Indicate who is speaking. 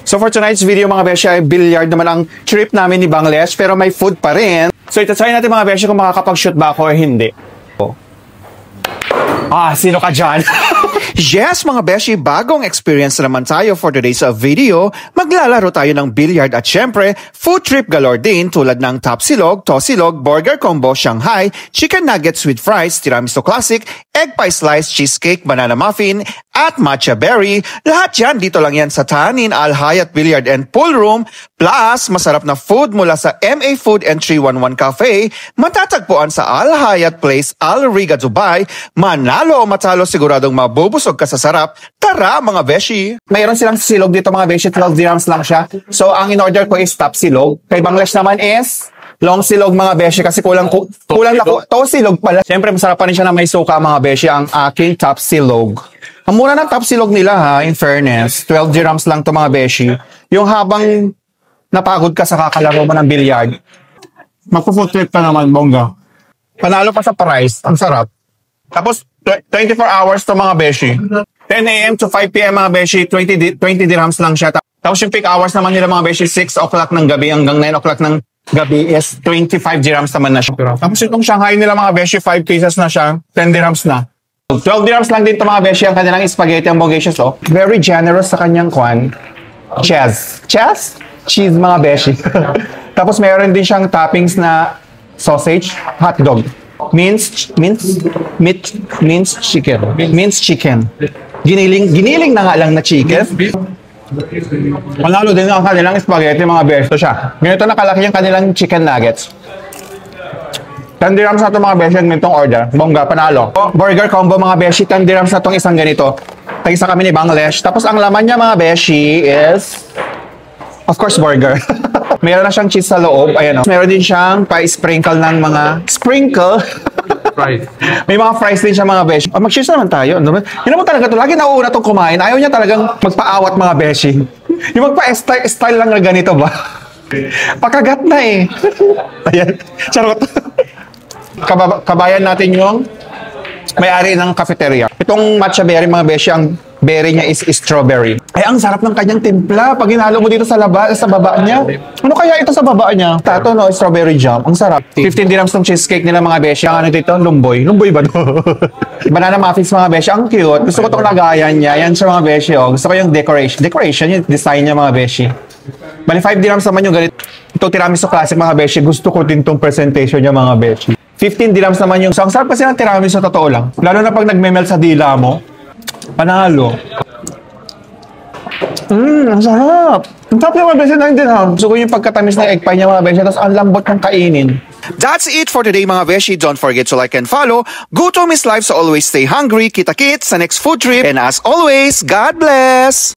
Speaker 1: So for tonight's video mga beshi ay billiard naman ang trip namin ni Bangladesh pero may food pa rin. So itatry natin mga beshi kung makakapag-shoot ba ako o hindi. Sino ka dyan?
Speaker 2: Yes, mga beshi, bagong experience na naman tayo for today's video. Maglalaro tayo ng billiard at syempre, food trip galore din tulad ng Tapsilog, Tosilog, Burger Combo, Shanghai, Chicken Nuggets with Fries, Tiramisu Classic, Egg Pie Slice, Cheesecake, Banana Muffin, at Matcha Berry. Lahat yan, dito lang yan sa Tanin Al Hayat Billiard and Pool Room. Plus, masarap na food mula sa MA Food and 311 Cafe. Matatagpuan sa Al Hayat Place, Al Riga, Dubai. Manalo o matalo, siguradong mabubusog ka sa sarap. Tara mga beshi!
Speaker 1: Mayroon silang silog dito mga beshi, 12 dirhams lang siya. So ang in-order ko is top silog. Kay Bangladesh naman is long silog mga beshi kasi kulang na to silog pala. Siyempre masarap pa rin siya na may suka mga beshi ang aking top silog. Ang mura ng top silog nila ha, in fairness. 12 dirhams lang to mga beshi. Yung habang napagod ka sa kakalaro mo ng billiard, magpo-food trip ka naman, bongga. Panalo pa sa price, ang sarap. Tapos 24 hours to mga beshi. 10 a.m. to 5 p.m. mga beshi, 20 dirhams lang siya. Tapos yung peak hours naman nila mga beshi, 6 o'clock ng gabi hanggang 9 o'clock ng gabi is 25 dirhams naman na siya. Tapos itong Shanghai nila mga beshi, 5 pieces na siya, 10 dirhams na. 12 dirhams lang din ito mga beshi ang kanilang spaghetti ang bogacious. Oh. Very generous sa kanyang kwan. Cheese mga beshi. Tapos meron din siyang toppings na sausage, hotdog. Minced chicken. Giniling na nga lang na chicken. Panalo din ang kanilang spaghetti mga beshi siya. Ganito na kalaki yung kanilang chicken nuggets. 10 dirhams na ito mga beshi ganitong order. Bongga, panalo. Burger combo mga beshi, 10 dirhams na itong isang ganito. Tag-isa kami ni Bangladesh. Tapos ang laman niya mga beshi is of course burger. Meron na siyang cheese sa loob. Ayan o. Meron din siyang pa-sprinkle ng mga fries. May mga fries din siya mga beshi. Mag-cheers naman tayo. Yun naman talaga ito. Lagi nauuna itong kumain. Ayaw niya talagang magpaawat mga beshi. Yung magpa-style lang na ganito ba? Pakagat na eh. Ayan. Charot. Kabayan natin yung may-ari ng cafeteria. Itong matcha berry mga beshi, ang berry niya is strawberry. Ay, ang sarap ng kanyang timpla. Pag hinalo mo dito sa baba niya. Ano kaya ito sa baba niya? Tato no, strawberry jam. Ang sarap. 15 dirhams ng cheesecake nila mga beshi. Ang ano dito? Lumboy. Lumboy ba to? Banana muffins mga beshi. Ang cute. Gusto ko itong lagayan niya. Yan siya mga beshi. Oh. Gusto ko yung decoration. Decoration, yung design niya mga beshi. Bali 5 dirhams naman yung ganito. Ito tiramisu classic mga beshi. Gusto ko din itong presentation niya mga beshi. 15 dirhams naman yung... So, ang sarap kasi ng tiramisu, totoo lang. Lalo na pag nagme-melt sa dila mo. Panalo. Ang sarap. Ang sarap yung mga beshi na din ha. Gusto ko yung pagkatamis ng egg pie niya mga beshi. Tapos ang lambot ng kainin.
Speaker 2: That's it for today mga beshi. Don't forget to like and follow. Gutom is life, so always stay hungry. Kita-kits sa next food trip. And as always, God bless!